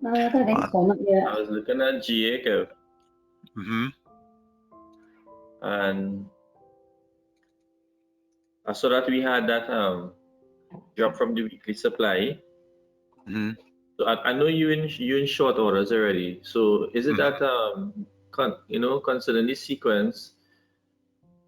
No, I don't think so, not yet. I was looking at GA, Kev, Mm-hmm. and I saw that we had that drop from the weekly supply. Mm-hmm. So I know you in short orders already. So is it that considering the sequence,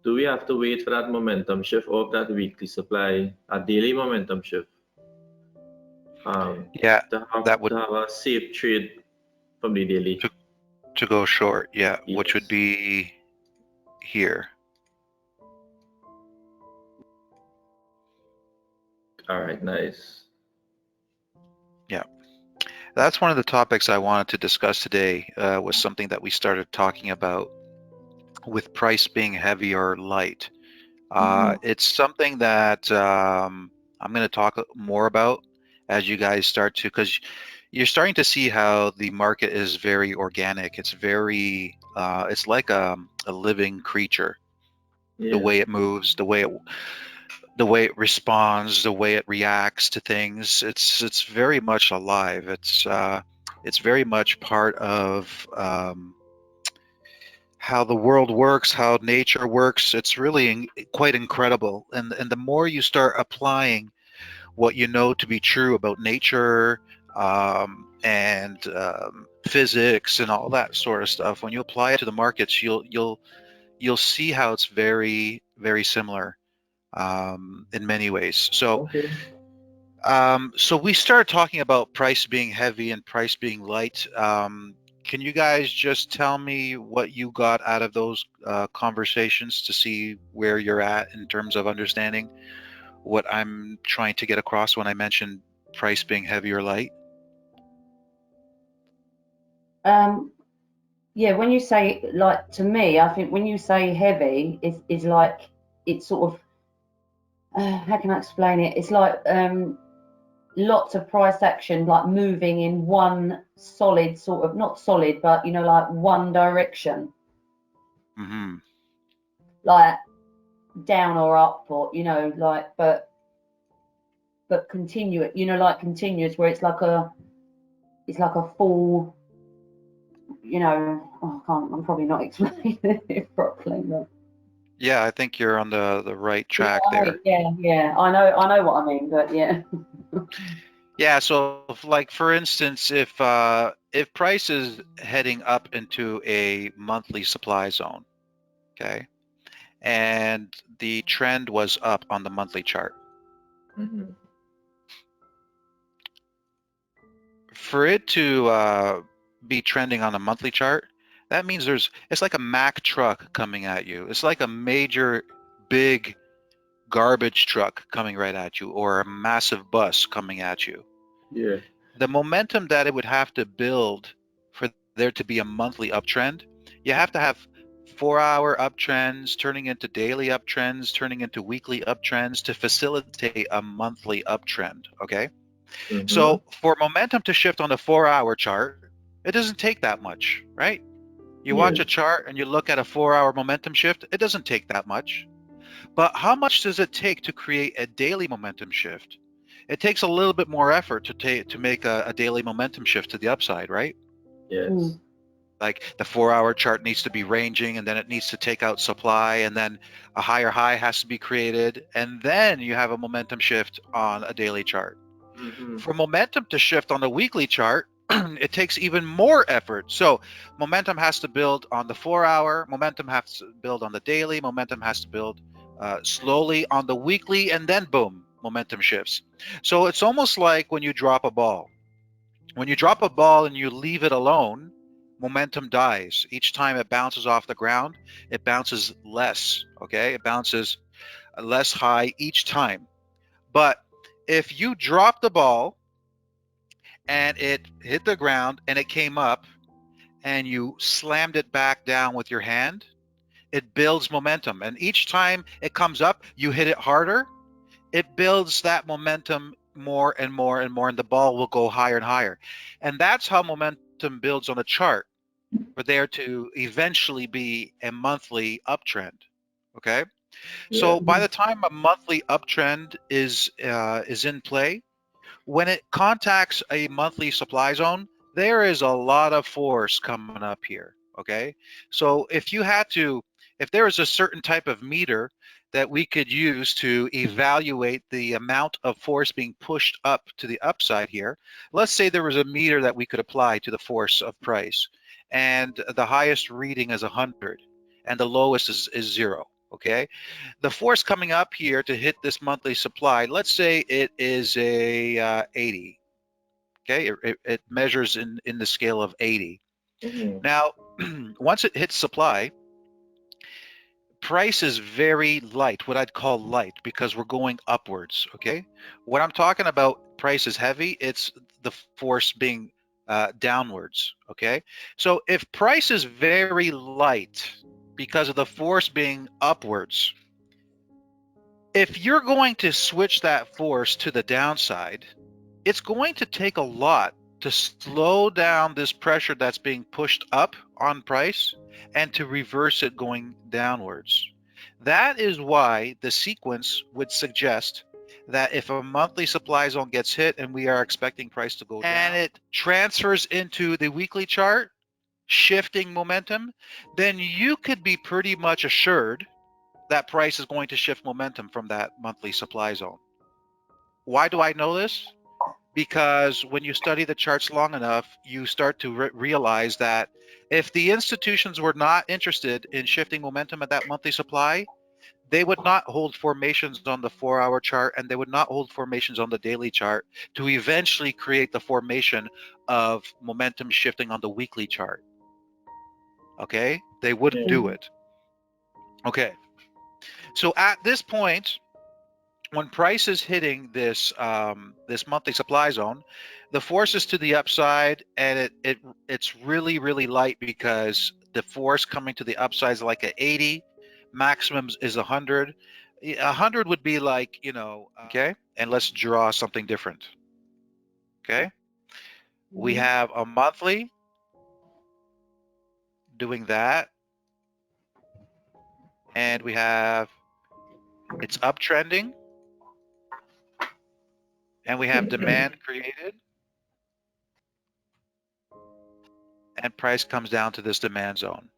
do we have to wait for that momentum shift of that weekly supply, a daily momentum shift, um, Yeah, to have that would to have a safe trade from the daily? to to go short. Yeah, which would Yes. be here. All right. Nice. Yeah, that's one of the topics I wanted to discuss today. Was something that we started talking about with price being heavy or light. It's something that I'm going to talk more about as you guys start to, because you're starting to see how the market is very organic. It's very, it's like a living creature. The Yeah. way it moves, the way it responds, the way it reacts to things. It's very much alive. It's very much part of how the world works, how nature works. It's really quite incredible. And the more you start applying what you know to be true about nature and physics and all that sort of stuff, when you apply it to the markets, you'll see how it's very very similar in many ways. Okay. So we started talking about price being heavy and price being light. Can you guys just tell me what you got out of those conversations to see where you're at in terms of understanding what I'm trying to get across when I mentioned price being heavy or light? Um, yeah, when you say, like, to me, I think when you say heavy, is like it's sort of how can I explain it? It's like lots of price action, like moving in one solid sort of, not solid, but like one direction, Mm-hmm. like down or up, or like, but continuous, like continuous, where it's like a full, oh, I can't, I'm probably not explaining it properly, but Yeah, I think you're on the right yeah, track there. yeah, I know what I mean, but yeah. Yeah, so like for instance, if price is heading up into a monthly supply zone, okay, and the trend was up on the monthly chart. Mhm. For it to be trending on a monthly chart, that means it's like a Mack truck coming at you. It's like a major, big garbage truck coming right at you, or a massive bus coming at you. Yeah. The momentum that it would have to build for there to be a monthly uptrend, you have to have 4-hour uptrends turning into daily uptrends, turning into weekly uptrends to facilitate a monthly uptrend. Okay. Mm-hmm. So for momentum to shift on a 4-hour chart, it doesn't take that much, right? You watch a Yes. chart and you look at a 4-hour momentum shift, it doesn't take that much. But how much does it take to create a daily momentum shift? It takes a little bit more effort to make a daily momentum shift to the upside, right? Yes. Mm. Like the 4-hour chart needs to be ranging, and then it needs to take out supply, and then a higher high has to be created, and then you have a momentum shift on a daily chart. Mm-hmm. For momentum to shift on the weekly chart, it takes even more effort. So momentum has to build on the 4-hour, momentum has to build on the daily, momentum has to build slowly on the weekly, and then boom, momentum shifts. So it's almost like when you drop a ball. When you drop a ball and you leave it alone, momentum dies. Each time it bounces off the ground, it bounces less. Okay, it bounces less high each time. But if you drop the ball and it hit the ground and it came up and you slammed it back down with your hand, it builds momentum. And each time it comes up, you hit it harder, it builds that momentum more and more and more, and the ball will go higher and higher. And that's how momentum builds on a chart for there to eventually be a monthly uptrend. Okay. Yeah. So by the time a monthly uptrend is in play, when it contacts a monthly supply zone, there is a lot of force coming up here. Okay, so if there is a certain type of meter that we could use to evaluate the amount of force being pushed up to the upside here, let's say there was a meter that we could apply to the force of price, and the highest reading is 100 and the lowest is 0. Okay, the force coming up here to hit this monthly supply, let's say it is a 80. Okay, it measures in the scale of 80. Now, once it hits supply, price is very light, what I'd call light, because we're going upwards. Okay, when I'm talking about price is heavy, it's the force being downwards. Okay, so if price is very light because of the force being upwards, if you're going to switch that force to the downside, it's going to take a lot to slow down this pressure that's being pushed up on price and to reverse it going downwards. That is why the sequence would suggest that if a monthly supply zone gets hit and we are expecting price to go down and it transfers into the weekly chart, shifting momentum, then you could be pretty much assured that price is going to shift momentum from that monthly supply zone. Why do I know this? Because when you study the charts long enough, you start to realize that if the institutions were not interested in shifting momentum at that monthly supply, they would not hold formations on the 4-hour chart, and they would not hold formations on the daily chart to eventually create the formation of momentum shifting on the weekly chart. Okay? They wouldn't do it. Okay. So at this point, when price is hitting this this monthly supply zone, the force is to the upside, and it's really, really light because the force coming to the upside is like an 80, maximum is 100. 100 would be like, okay, and let's draw something different. Okay, we have a monthly doing that, and we have it's uptrending, and we have demand created, and price comes down to this demand zone.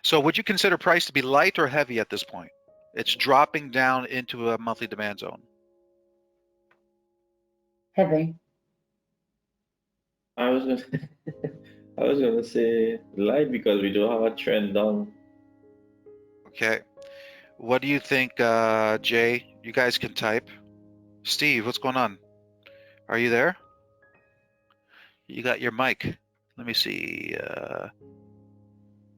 So would you consider price to be light or heavy at this point? It's dropping down into a monthly demand zone. Heavy. I was gonna say light because we don't have a trend down. Okay. What do you think, Jay? You guys can type. Steve, what's going on? Are you there? You got your mic. Let me see. Can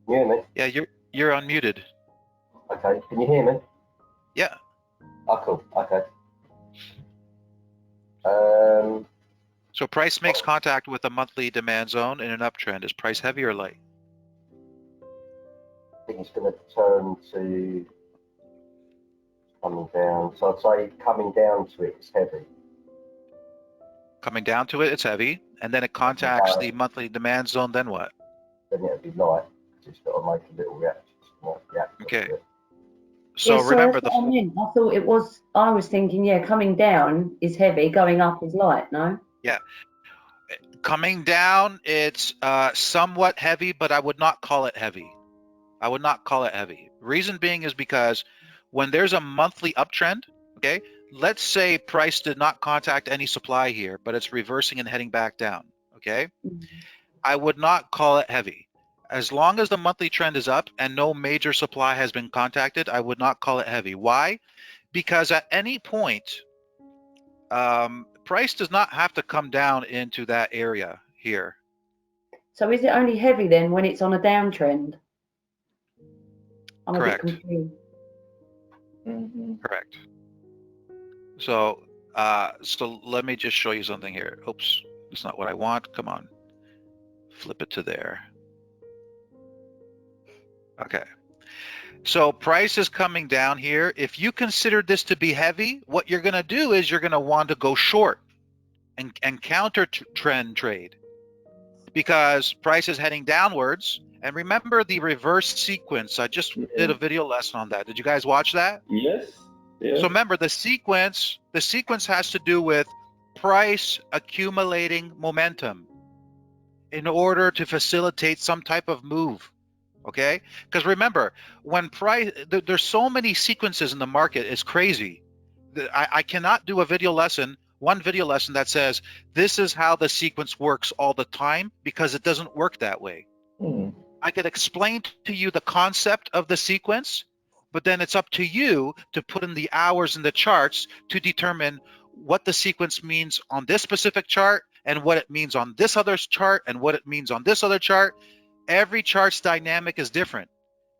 you hear me? Yeah, you're unmuted. Okay, can you hear me? Yeah. Oh, cool. Okay. So price makes contact with a monthly demand zone in an uptrend. Is price heavy or light? I think it's going to turn to coming down. So I'd say coming down to it is heavy. Coming down to it, it's heavy, and then it contacts the monthly demand zone. Then what? Then it'll be light. It's got to make a little reaction. Okay. So Yeah, remember that's what I meant. I thought it was. I was thinking, yeah, coming down is heavy, going up is light. No. Yeah. Coming down, it's somewhat heavy, but I would not call it heavy. I would not call it heavy. Reason being is because when there's a monthly uptrend, okay, let's say price did not contact any supply here, but it's reversing and heading back down, okay? I would not call it heavy. As long as the monthly trend is up and no major supply has been contacted, I would not call it heavy. Why? Because at any point, price does not have to come down into that area here. So is it only heavy then when it's on a downtrend? I'm Correct. a bit confused. Correct. So, so let me just show you something here. Oops, that's not what I want. Come on, flip it to there. Okay. So price is coming down here. If you consider this to be heavy, what you're going to do is you're going to want to go short and counter trend trade, because price is heading downwards. And remember the reverse sequence. I just did a video lesson on that. Did you guys watch that? Yes. So remember the sequence has to do with price accumulating momentum. in order to facilitate some type of move. Okay, because remember, when price, there's so many sequences in the market, it's crazy. I cannot do one video lesson that says this is how the sequence works all the time, because it doesn't work that way. I could explain to you the concept of the sequence, but then it's up to you to put in the hours in the charts to determine what the sequence means on this specific chart and what it means on this other chart and what it means on this other chart. Every chart's dynamic is different.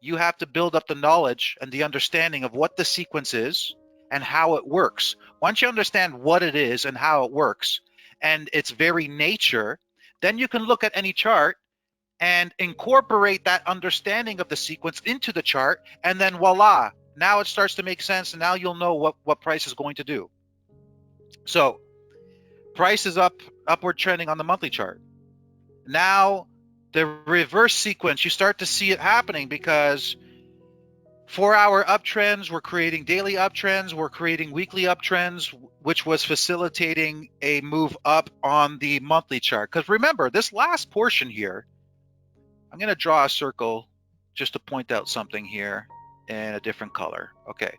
You have to build up the knowledge and the understanding of what the sequence is and how it works. Once you understand what it is and how it works and its very nature, then you can look at any chart and incorporate that understanding of the sequence into the chart, and then voila, now it starts to make sense, and now you'll know what price is going to do. So price is upward trending on the monthly chart. Now the reverse sequence, you start to see it happening, because 4-hour uptrends were creating daily uptrends, were creating weekly uptrends, which was facilitating a move up on the monthly chart. Because remember, this last portion here, I'm going to draw a circle just to point out something here in a different color. Okay.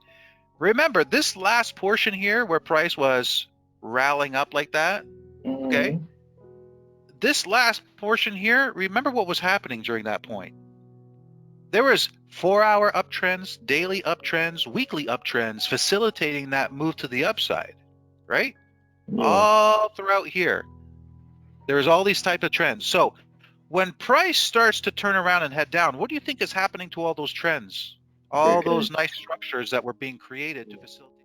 Remember, this last portion here where price was rallying up like that, okay? This last portion here, remember what was happening during that point. There was 4-hour uptrends, daily uptrends, weekly uptrends facilitating that move to the upside, right? Yeah. All throughout here. There's all these type of trends. So when price starts to turn around and head down, what do you think is happening to all those trends? All those nice structures that were being created to facilitate